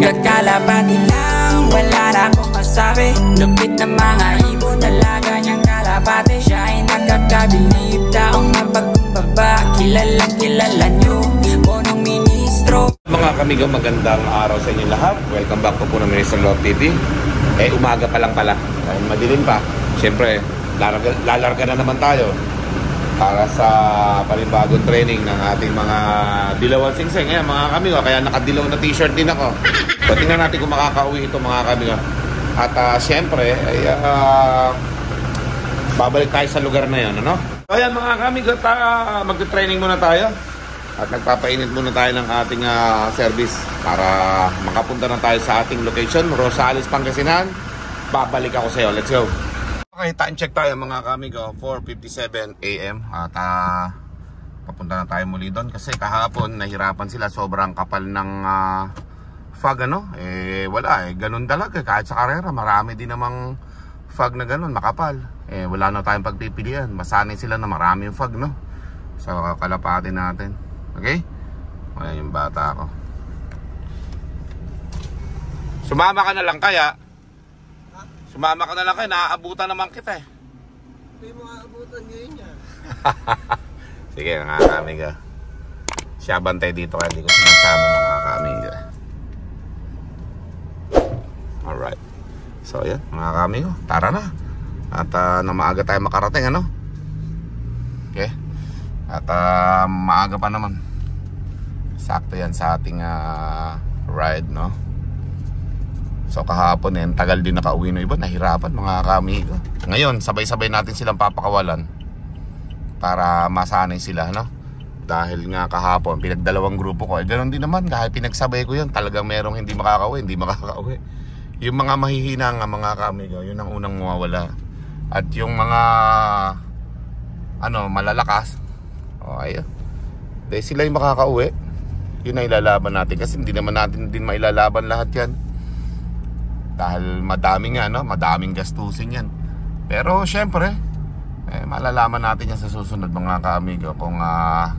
Kakalapati lang, wala na akong masabi. Lupit na mga ibon, talaga niyang kalapati. Siya ay nakakabilib, taong mapagkumbaba. Kilalang kilala niyo, punong ministro. Mga kamigo, magandang araw sa inyo lahat. Welcome back to Punong Ministro Love TV. Umaga pa lang pala, dahil madilim pa. Siyempre, lalarga na naman tayo para sa panibagong training ng ating mga dilawan singseng. Ayan mga kamigo, kaya nakadilaw na t-shirt din ako. So tingnan natin kung makakauwi ito mga kamigo. At siyempre, babalik tayo sa lugar na yun, ano? So ayan mga kamigo, mag-training muna tayo. At nagpapainit muna tayo ng ating service para makapunta na tayo sa ating location, Rosales, Pangasinan. Babalik ako sa iyo. Let's go. Okay, time check tayo mga kamigo, 4:57 AM. At papunta na tayo muli doon kasi kahapon nahirapan sila, sobrang kapal ng fog, ano? Wala ganun talaga. Kahit sa karera, marami din namang fog na ganun, makapal. Wala na tayong pagpipilian. Masanay sila na marami yung fog, no? So kalapatin natin. Okay? Wala yung bata ko. Sumama ka na lang kaya? Sumama ka na lang kaya, naaabutan naman kita eh. May mga abutan ngayon yan. Sige mga kamiga. Siya bantay dito kaya hindi ko sinasama mga kamiga. Alright. So yan mga kamigo, tara na. At na maaga tayo makarating, ano? Okay. At maaga pa naman. Sakto yan sa ating ride, no? So kahapon tagal din nakauwi ng iba, nahirapan mga kamigo. Ngayon, sabay-sabay natin silang papakawalan para masanay sila, no? Dahil nga kahapon, pinagdalawang grupo ko. Ganoon din naman, kahit pinagsabay ko yun, talagang merong hindi makakauwi. Yung mga mahihina nga mga kamigo, yun ang unang mawawala. At yung mga malalakas, ayun. Dahil sila yung makakauwi, yun ang ilalaban natin. Kasi hindi naman natin din mailalaban lahat yan. Dahil madaming madaming gastusin yan. Pero syempre, malalaman natin yan sa susunod mga kamigo kung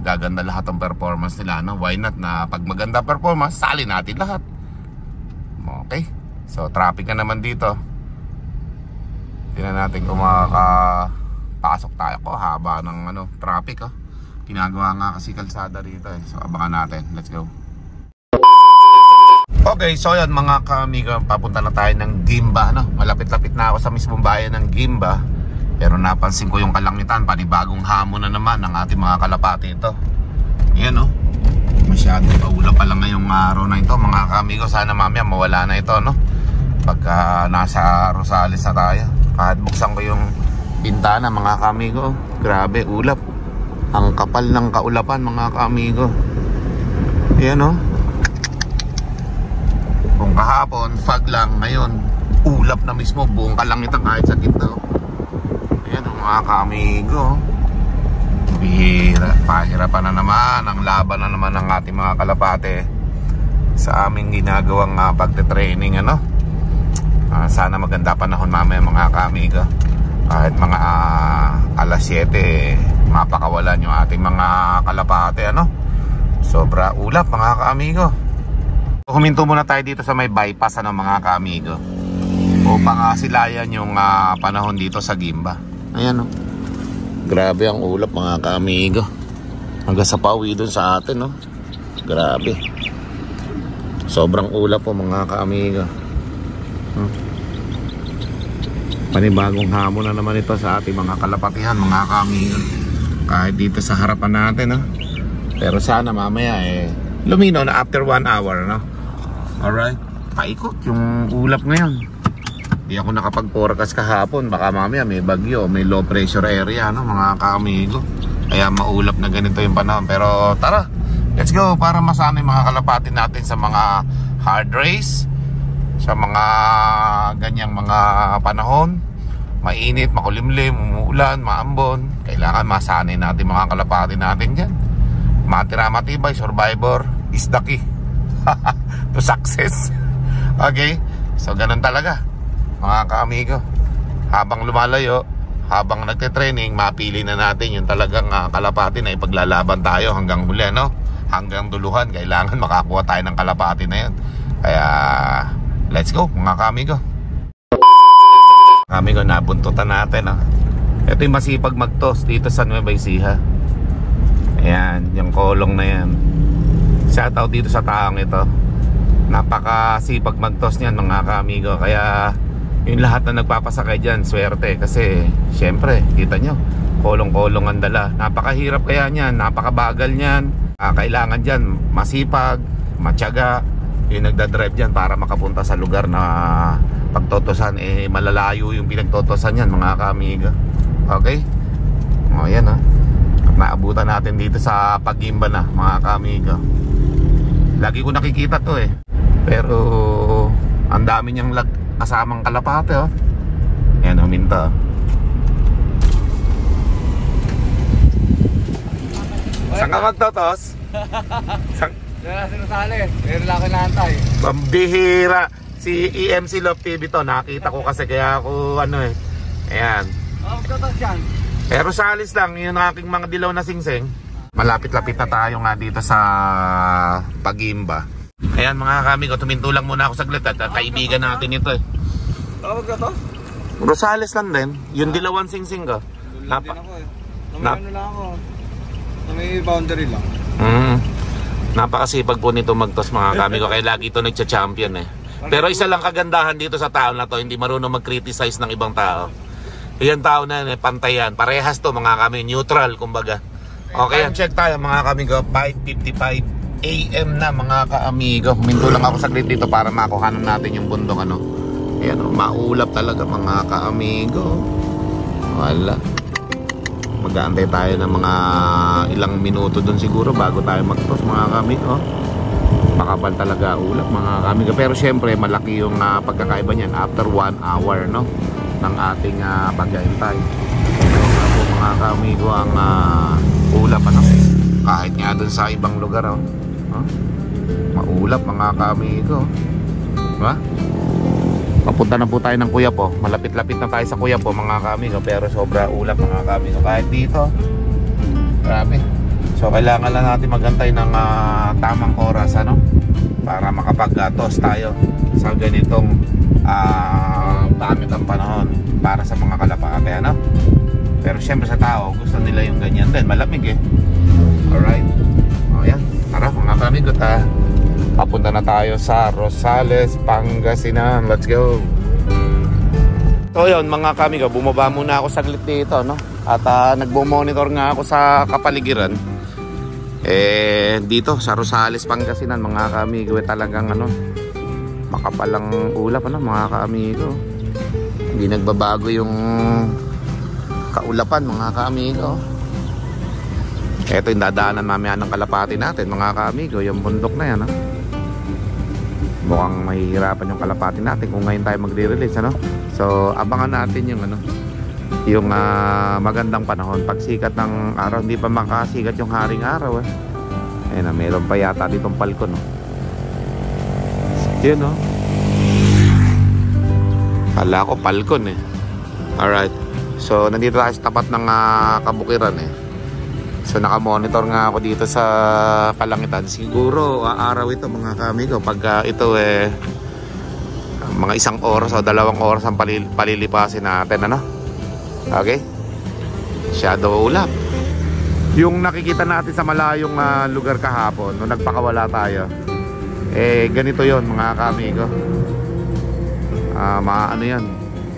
gaganda lahat ng performance nila, no? Why not na pag maganda performance, sali natin lahat. Okay? So traffic na naman dito. Tingnan natin kung makakapasok tayo ko haba ng traffic. Ginagawa nga kasi kalsada rito eh. So abangan natin. Let's go. Okay, so yan mga kamigo, papunta na tayo ng Gimba, no? Malapit-lapit na ako sa mismong bayan ng Gimba. Pero napansin ko yung kalangitan, panibagong hamon na naman ng ating mga kalapati ito. Yan, no? Masyadong paula pa lang ngayong araw na ito mga kamigo. Sana mamaya mawala na ito, no? Pagka nasa Rosales na tayo. Kahit buksan ko yung bintana mga kamigo, grabe, ulap. Ang kapal ng kaulapan mga kamigo. Yan, no? Kung kahapon, fog lang, ngayon ulap na mismo, buong kalangitan kahit sa gitna. Ayan mga kamigo, pahirapan na naman, ang laban na naman ng ating mga kalapate sa aming ginagawang pagte-training, ano? Sana maganda panahon mamaya mga kamigo. Kahit mga alas 7 mapakawalan yung ating mga kalapate, ano? Sobra ulap mga kamigo. Huminto muna tayo dito sa may bypass, mga kamigo, upang silayan yung panahon dito sa Gimba. Ayan, grabe ang ulap mga kamigo. Hanggang sa pauwi dun sa atin, grabe. Sobrang ulap po mga kamigo. Panibagong hamon na naman ito sa ating mga kalapatihan mga kamigo. Kahit dito sa harapan natin, pero sana mamaya lumino na after 1 hour, no? Alright, paikot yung ulap ngayon. Hindi ako nakapag-forecast kahapon, baka mamaya may bagyo, may low pressure area, no, mga kamigo. Kaya maulap na ganito yung panahon. Pero tara, let's go para masanay mga kalapati natin sa mga hard race, sa mga ganyang mga panahon. Mainit, makulimlim, umuulan, maambon. Kailangan masanay natin mga kalapati natin dyan. Matira matibay, survivor is the key to success. Okay, so ganun talaga mga kaamigo. Habang lumalayo, habang nagte-training, mapili na natin yung talagang kalapati na ipaglalaban tayo hanggang huli, no? Hanggang duluhan, kailangan makakuha tayo ng kalapati na yun. Kaya Let's go mga kamigo. Kamigo, nabuntutan natin Ito yung masipag mag-toss dito sa Nueva Ecija. Ayan, yung kolong na yan. Shoutout dito sa taong ito. Napakasipag mag-toss niyan mga kamigo. Kaya yung lahat na nagpapasakay dyan, swerte. Kasi syempre, kita nyo, kolong-kolong ang dala. Napakahirap kaya niyan, napakabagal niyan. Kailangan dyan masipag, matyaga yung nagdadrive dyan para makapunta sa lugar na pagtotosan. Malalayo yung pinagtotosan yan mga kamigo. Okay? O yan naabutan natin dito sa Pagimba na mga kamigo. Lagi ko nakikita to pero ang dami niyang kasamang kalapate yan huminta. Saan ka magtotos? Yan na sinasali. Meron lang kinahantay. Pambihira. Si EMC Love TV to. Nakita ko kasi kaya ako ayan. Magtotos yan. Pero sa alis lang yung aking mga dilaw na singsing. Malapit-lapit na tayo nga dito sa Pagimba. Ayan mga kamigo, tuminto lang muna ako saglit at kaibigan natin ito Tawag ka to? Rosales lang din. Yung dilawan singsing ko. Doon din ako Ano lang ako. May boundary lang. Napakasipag po nito magtos mga kamigo. Kaya lagi ito nagcha-champion Pero isa lang kagandahan dito sa tao na to, hindi marunong mag-criticize ng ibang tao. Yan tao na pantayan. Parehas to mga kami, neutral kumbaga. Okay, check tayo mga kamigo. 5:55 AM na mga kaamigo. Huminto lang ako saglit dito para makuhanan natin yung bundok Ayan maulap talaga mga kaamigo. Wala. Mag-aantay tayo ng mga ilang minuto dun siguro bago tayo mag-toss mga kamigo. Makapal talaga ulap mga kamigo. Pero syempre malaki yung pagkakaiba niyan after 1 hour ng ating pag-aantay. So mga kamigo ang ulap kahit nga dun sa ibang lugar maulap mga kamigo. Diba? Papunta na po tayo ng Kuyapo. Malapit-lapit na tayo sa Kuyapo mga kamigo. Pero sobra ulap mga kamigo. Kahit dito grabe. So kailangan lang natin magantay ng tamang oras para makapag-toss tayo sa ganitong pangit ang panahon para sa mga kalapate Pero syempre sa tao gusto nila yung ganyan din, malamig Alright. O yan, tara mga kamigo, papunta na tayo sa Rosales, Pangasinan. Let's go. So yun mga kamigo, bumaba muna ako saglit dito at nagbo-monitor nga ako sa kapaligiran dito sa Rosales, Pangasinan mga kamigo. Talagang makapalang ulap mga kamigo. Hindi nagbabago yung kaulapan mga kamigo. Ito yung dadaanan mamaya ng kalapati natin mga kamigo, yung bundok na yan mukhang mahihirapan yung kalapati natin kung ngayon tayo magre-release so abangan natin yung magandang panahon. Pagsikat ng araw, hindi pa makasikat yung haring araw ayun meron pa yata ditong palkon yun kala ko palkon alright. So nandito tayo sa tapat ng kabukiran So nakamonitor nga ako dito sa kalangitan. Siguro araw ito mga kamigo. Pag ito mga 1 oras o 2 oras ang palilipasin natin Okay. Shadow ulap. Yung nakikita natin sa malayong lugar kahapon nung nagpakawala tayo, ganito yon mga kamigo. Yan,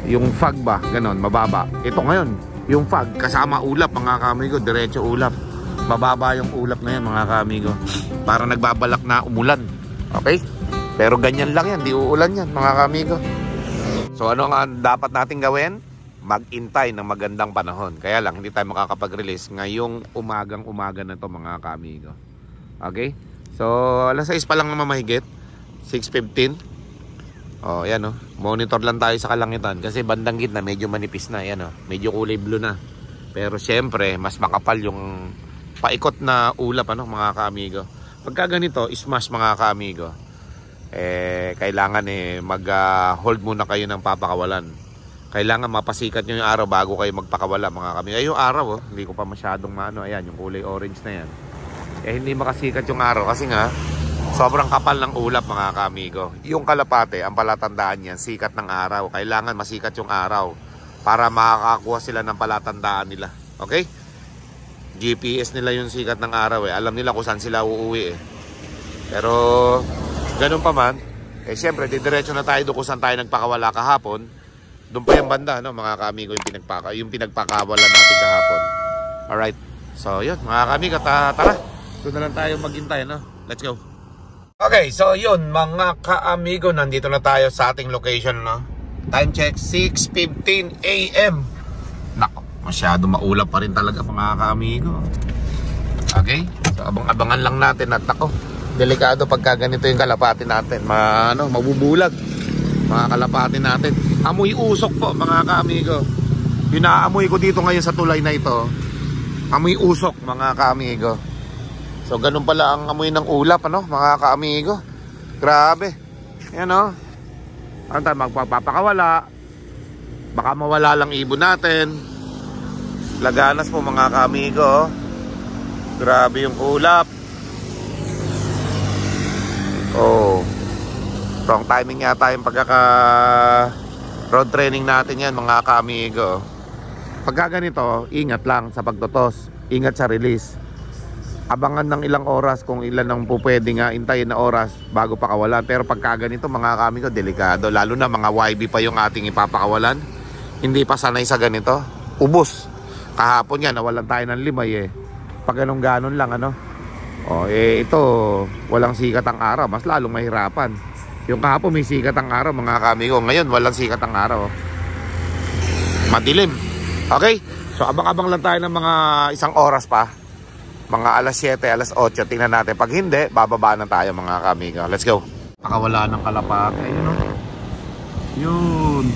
yung fog ba, ganon, mababa. Ito ngayon, yung fog kasama ulap mga kamigo, diretso ulap. Mababa yung ulap na yan mga kamigo. Para nagbabalak na umulan. Okay? Pero ganyan lang yan, di uulan yan mga kamigo. So ano nga dapat natin gawin? Mag-intay ng magandang panahon. Kaya lang hindi tayo makakapag-release ngayong umaga na to mga kamigo. Okay? So alas 6 pa lang naman mahigit, 6:15. Yan monitor lang tayo sa kalangitan kasi bandang gitna medyo manipis na yan medyo kulay blue na. Pero syempre mas makapal yung paikot na ulap mga kamigo. Pagka ganito, smash mga kamigo. Kailangan mag-hold muna kayo ng papakawalan. Kailangan mapasikat nyo yung araw bago kayo magpakawala mga kamigo. Yung araw hindi ko pa masyadong ayan yung kulay orange na yan. Hindi makasikat yung araw kasi nga Sobrang kapal ng ulap mga kaamigo. Yung kalapate, ang palatandaan niyan, sikat ng araw. Kailangan masikat yung araw para makakakuha sila ng palatandaan nila. Okay? GPS nila yung sikat ng araw eh. Alam nila kung saan sila uuwi eh. Pero ganun pa man, eh syempre didiretso na tayo doon kung saan tayo nagpakawala kahapon. Doon pa yung banda, no, mga kaamigo, yung pinagpakawalan natin kahapon. Alright. So yun mga kaamigo, tara. Doon na lang tayo maghintay, no? Let's go. Okay, so yun mga kaamigo, nandito na tayo sa ating location, no? Time check 6:15 AM. Nako, masyado maulap pa rin talaga mga kaamigo. Okay, so abang-abangan lang natin at nako, delikado pagka ganito yung kalapati natin. Mabubulag mga kalapati natin. Amoy usok po mga kaamigo. Yung naamoy ko dito ngayon sa tulay na ito, amoy usok mga kaamigo. So ganun pala ang amoy ng ulap, ano, mga kaamigo. Grabe. Yan, no. Ano tayo, magpapakawala. Baka mawala lang ibon natin. Laganas po mga kaamigo. Grabe yung ulap. Oh. Wrong timing yata yung pagkaka road training natin yan mga kaamigo. Pagka ganito, ingat lang sa pagtotos. Ingat sa release. Abangan ng ilang oras kung ilan ang pupwede nga intayin na oras bago pakawalan. Pero pagka ganito mga kaamigo, delikado. Lalo na mga YB pa yung ating ipapakawalan. Hindi pa sanay sa ganito. Ubos. Kahapon yan, nawalan tayo ng limay eh. Pag ganun lang, ano. O ito, walang sikat ang araw. Mas lalong mahirapan. Yung kahapon may sikat ang araw mga kaamigo. Ngayon walang sikat ang araw. Madilim. Okay? So abang-abang lang tayo ng mga isang oras pa. Mga alas 7, alas 8, tingnan natin. Pag hindi, bababa na tayo mga kaamigo. Let's go. Nakawala ng kalapate. Ayun, no? Yun.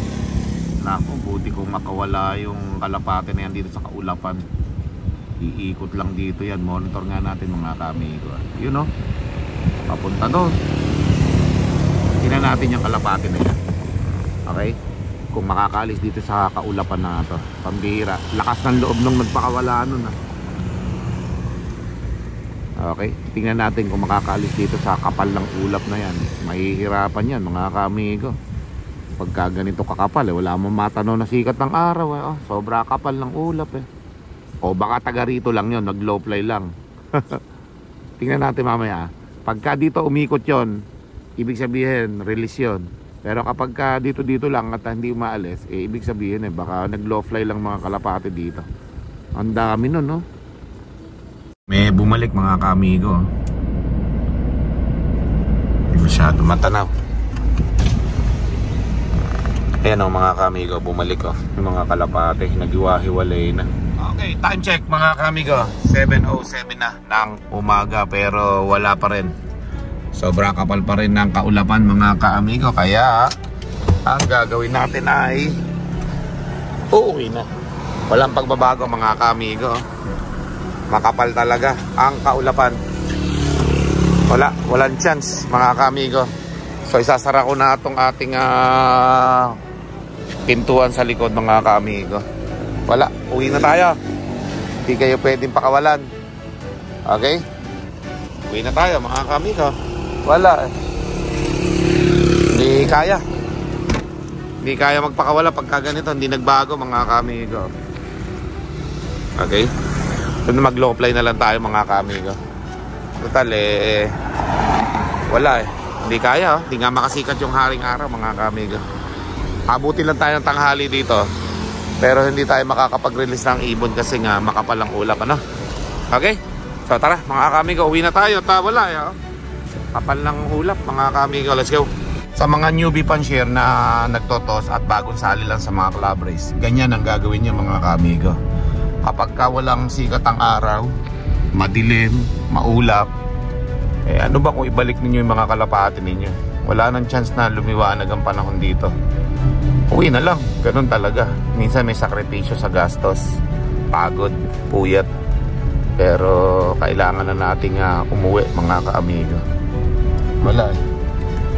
Naku, buti kung makawala yung kalapate na yan dito sa kaulapan. Iikot lang dito yan. Monitor nga natin mga kaamigo. Yun, no? Papunta doon. Tingnan natin yung kalapate na yan. Okay? Kung makakalis dito sa kaulapan na ito. Pambihira. Lakas ng loob nung nagpakawala nun, Okay, tingnan natin kung makakaalis dito sa kapal ng ulap na yan. Mahihirapan yan mga kaamigo. Pagka ganito kakapal wala mong matanaw na sikat ng araw eh. Sobra kapal ng ulap eh. O baka taga rito lang yun, nag low fly lang. Tingnan natin mamaya. Pagka dito umikot yon, ibig sabihin release yon. Pero kapag ka dito lang at hindi umaalis, ibig sabihin baka nag low fly lang mga kalapate dito. Ang dami nun, no? May bumalik mga kaamigo. Hindi masyado matanaw. Ayan o mga kaamigo, bumalik yung mga kalapate, naghiwa-hiwalay na. Okay, time check mga kaamigo, 7:07 na ng umaga pero wala pa rin. Sobrang kapal pa rin ng kaulapan mga kaamigo. Kaya ang gagawin natin ay uuwi na. Walang pagbabago mga kaamigo. Makapal talaga ang kaulapan. Walang chance mga kaamigo. So isasara ko na itong ating pintuan sa likod mga kaamigo. Wala, uwi na tayo. Hindi kayo pwedeng pakawalan. Okay? Uwi na tayo mga kaamigo. Wala Hindi kaya. Hindi kaya magpakawala pagka ganito. Hindi nagbago mga kaamigo. Okay? So mag-low fly na lang tayo mga kaamigo. Total wala hindi kaya hindi nga makasikat yung haring araw mga kaamigo. Abuti lang tayo ng tanghali dito. Pero hindi tayo makakapag-release ng ibon kasi nga makapal ang ulap, ano? Okay? So tara mga kaamigo, uwi na tayo. Wala kapal ng ulap mga kaamigo. Let's go. Sa mga newbie pan-share na nagtotos at bagong sali lang sa mga club race, ganyan ang gagawin nyo mga kaamigo. Kapag ka walang sikat ang araw, madilim, maulap, ano ba kung ibalik ninyo yung mga kalapate ninyo? Wala nang chance na lumiwanag ang panahon dito. Uwi na lang, ganun talaga. Minsan may sakripisyo sa gastos, pagod, puyat. Pero kailangan na nating umuwi mga kaamigo. Wala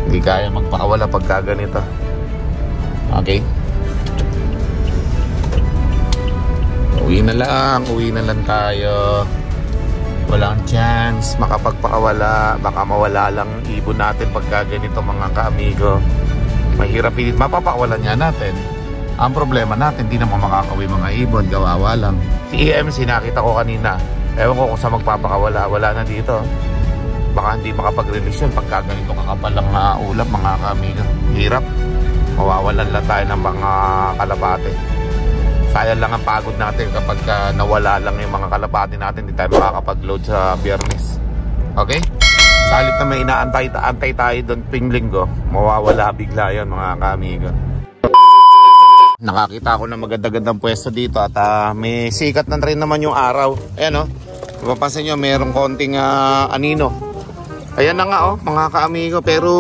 hindi kaya magpakawala pagka ganito. Okay? Uwi na lang tayo. Walang chance makapagpakawala. Baka mawala lang ibon natin pagka ganito mga ka-amigo. Mahirap pilit mapapakawalan niya natin. Ang problema natin, di naman makakauwi mga ibon, gawawa lang. Si EMC nakita ko kanina. Ewan ko kung saan magpapakawala. Wala na dito. Baka hindi makapag-release yun pagka ganito kakapal lang ulap mga ka-amigo. Hirap. Mawawalan lang tayo ng mga kalapate. Sayang lang ang pagod natin kapag nawala lang yung mga kalapati natin. Hindi tayo makakapag-load sa Biyernes. Okay? Salit na may inaantay tayo doon tuwing Linggo, mawawala bigla yun mga ka-amigo. Nakakita ako ng maganda-gandang pwesto dito at may sikat na rin naman yung araw. Ayan o. Mapapansin nyo mayroong konting anino. Ayan na nga mga ka-amigo. Pero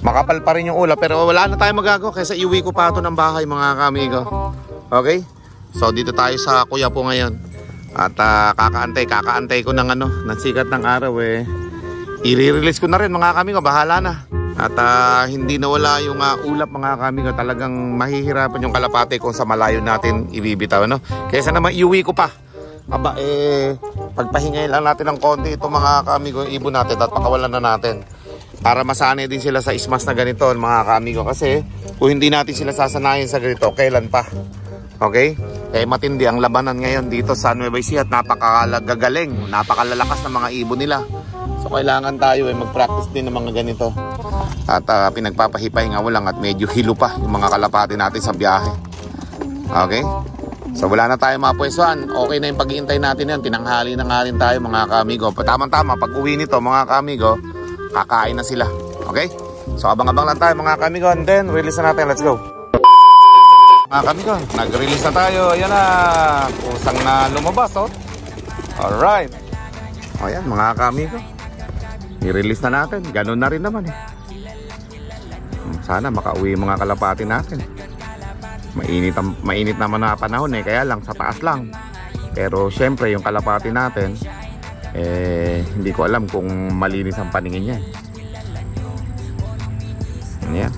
makapal pa rin yung ulap. Pero wala na tayo magagawa kaysa iuwi ko pa ito ng bahay mga ka-amigo. Okay? So dito tayo sa Kuya po ngayon. At kakaantay ko ng ng sikat ng araw i-release ko na rin mga ka-amigo. Bahala na. At hindi nawala yung ulap mga ka-amigo. Talagang mahihirapan yung kalapate kung sa malayo natin ibibitaw. Kaysa naman iuwi ko pa. Aba pagpahingayin lang natin ng konti itong mga ka-amigo yung ibon natin at pakawalan na natin. Para masanay din sila sa ismas na ganito mga ka-amigo. Kasi kung hindi natin sila sasanayin sa ganito, kailan pa? Okay? Kaya matindi ang labanan ngayon dito sa Nueva Ecija at napakagagaling, napakalalakas ng mga ibon nila. So kailangan tayo mag-practice din ng mga ganito. At pinagpapahipahinga mo lang at medyo hilo pa yung mga kalapati natin sa biyahe. Okay? So wala na tayo mapwestuhan. Okay na yung pag-iintay natin yan. Tinanghali na nga rin tayo mga ka-amigo. Tamang-tama, pag uwi nito mga ka-amigo, kakain na sila. Okay? So abang-abang lang tayo mga ka-amigo. And then release na natin. Let's go. Mga ka-amigo, nag-release na tayo. Ayan na. Kusang na lumabas Alright. O yan mga ka-amigo. I-release na natin. Ganun na rin naman Sana makauwi yung mga kalapati natin. Mainit naman na panahon kaya lang sa taas lang. Pero syempre yung kalapati natin hindi ko alam kung malinis ang paningin niya. Ayan.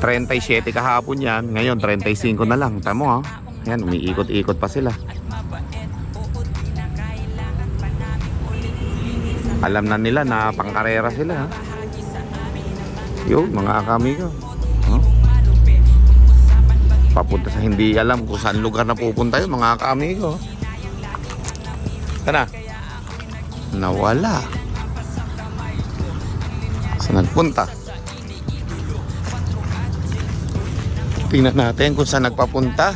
37 kahapon yan. Ngayon 35 na lang. Tamo Ayan, umiikot-ikot pa sila. Alam na nila na pangkarera sila Yun mga ka-amigo. Papunta sa hindi alam kung saan lugar na pupunta yun mga ka-amigo. Sana nawala. Saan nagpunta? Tingnan natin kung saan nagpapunta.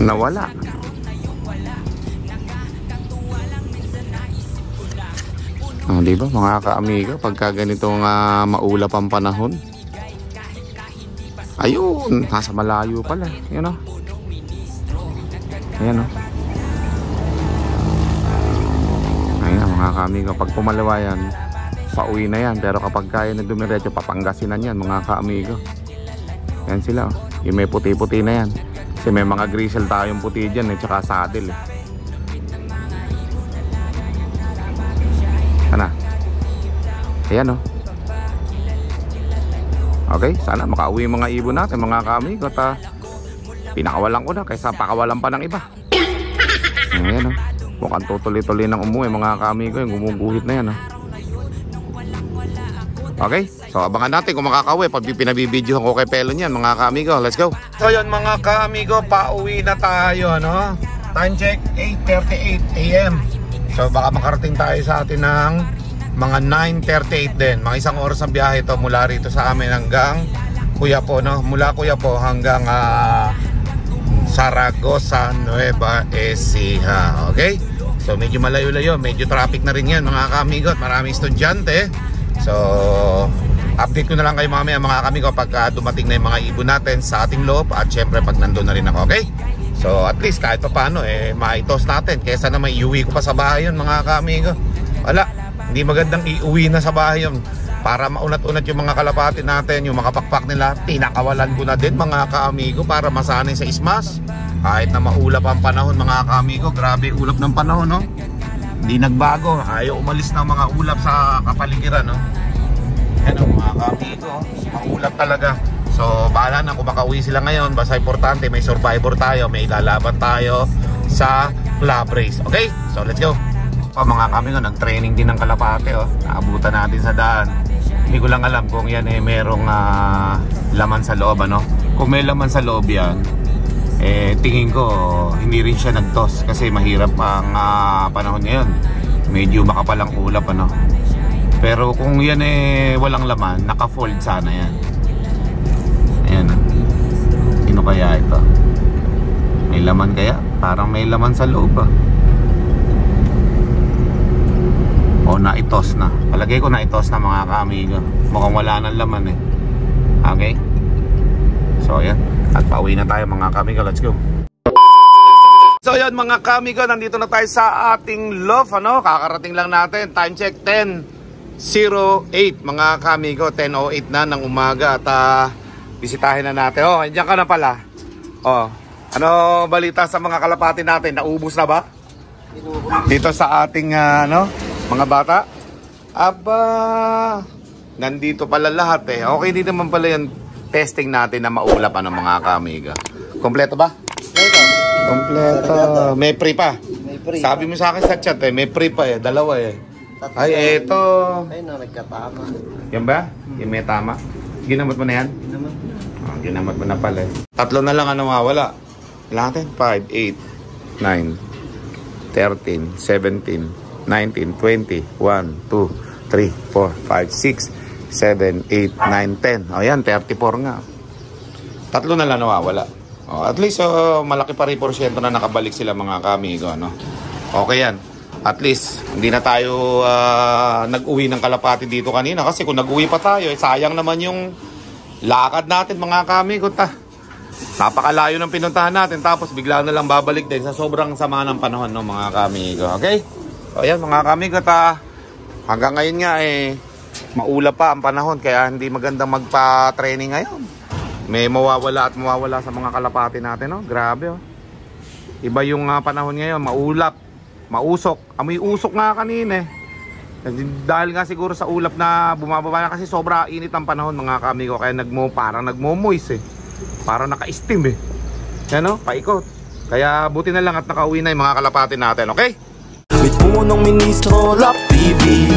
Nawala. Diba mga ka-amigo, pagka ganitong maulap ang panahon, ayun, nasa malayo pala. Yan Ayan Ayan mga ka-amigo, pag pumalawa yan, pauwi na yan. Pero kapag kaya na dumiretso, Papanggasinan yan mga ka-amigo. Yan sila yung may puti-puti na yan. Kasi may mga grizzle tayong puti dyan tsaka saddle Ayan Okay, sana makauwi yung mga ibon natin mga ka-amigo. At pinakawalan ko na kaysa pakawalan pa ng iba. Ayan mukhang tutuloy-tuloy ng umuwi mga ka-amigo. Yung gumuguhit na yan Okay, so abangan natin kung makakauwi pag pinabibidyohan ko kay Pelon yan mga ka-amigo. Let's go. So yun mga ka-amigo, pauwi na tayo Time check 8:38 AM. So baka makarating tayo sa atin ng mga 9:38 din. Mga isang oras ng biyahe ito mula rito sa amin hanggang Kuya po mula Kuya po hanggang Zaragoza, Nueva Ecija. Okay? So medyo malayo-layo, medyo traffic na rin yan mga ka-amigo at maraming estudyante. So update ko na lang kayo mamaya mga ka-amigo pag dumating na yung mga ibon natin sa ating loob. At syempre pag nandun na rin ako. Okay? So at least kahit pa paano maitos natin kaysa na may iuwi ko pa sa bahay yun mga ka-amigo. Wala, hindi magandang iuwi na sa bahay yun para maunat-unat yung mga kalapati natin, yung mga pakpak nila. Tinakawalan ko na din mga ka-amigo para masanay sa ismas. Kahit na maulap ang panahon mga ka-amigo. Grabe ulap ng panahon Hindi nagbago, ayaw umalis ng mga ulap sa kapaligiran Yan mga ka-amigo, maulap talaga. So bahala na kung makauwi sila ngayon. Basta importante may survivor tayo, may ilalaban tayo sa club race. Okay? So let's go. Mga kami nga, nag-training din ng kalapate. Naabutan natin sa daan. Hindi ko lang alam kung yan merong laman sa loob, ano? Kung may laman sa loob yan, tingin ko hindi rin siya nag-toss kasi mahirap ang panahon ngayon. Medyo makapal ang ulap, ano? Pero kung yan walang laman, naka-fold sana yan. Ayan. Sino kaya ito? May laman kaya? Parang may laman sa loob, O naitos na. Palagay ko naitos na, mga kaamigo. Mukhang wala nang laman Okay? So ayan. At pauwi na tayo, mga kaamigo. Let's go. So ayan, mga kaamigo, nandito na tayo sa ating loft, ano? Kakarating lang natin. Time check 10:08, mga kaamigo. 10:08 na ng umaga. At bisitahin na natin. Andiyan ka na pala. Ano balita sa mga kalapati natin? Naubos na ba? Dito sa ating mga bata? Aba, nandito pala lahat Okay din naman pala yung testing natin na maulap, mga kaamiga. Kompleto ba? Kompleto. May free pa. Sabi mo sa akin sa chat may free pa dalawa Ay, eto. Ay, nagkatama. Yan ba? Yung may tama. Ginamot mo na yan? Ginamot mo na pala Tatlo na lang mawala. Lahat 5, 8, 9, 13, 17, 19, 20, 1, 2, 3, 4, 5, 6, 7, 8, 9, 10. Ayan, 34 nga. Tatlo na lang nawawala. At least malaki pa rin porsyento na nakabalik sila, mga kaamigo, no? Okay yan. At least hindi na tayo nag-uwi ng kalapati dito kanina, kasi kung nag-uwi pa tayo sayang naman yung lakad natin, mga kaamigo. Napakalayo ng pinuntahan natin, tapos bigla na lang babalik din sa sobrang sama ng panahon, no, mga kaamigo. Okay? So ayan, mga kaamigo, hanggang ngayon nga maulap pa ang panahon, kaya hindi magandang magpa-training ngayon. May mawawala at mawawala sa mga kalapati natin, no? Grabe, Iba yung panahon ngayon, maulap, mausok. Amoy usok nga kanina Dahil nga siguro sa ulap na bumababa na, kasi sobra init ang panahon, mga kaamigo. Kaya parang nagmo-moist Parang naka-steam Yan, paikot. Kaya buti na lang at nakauwi na yung mga kalapati natin, okay? With punong ministro, Lap TV.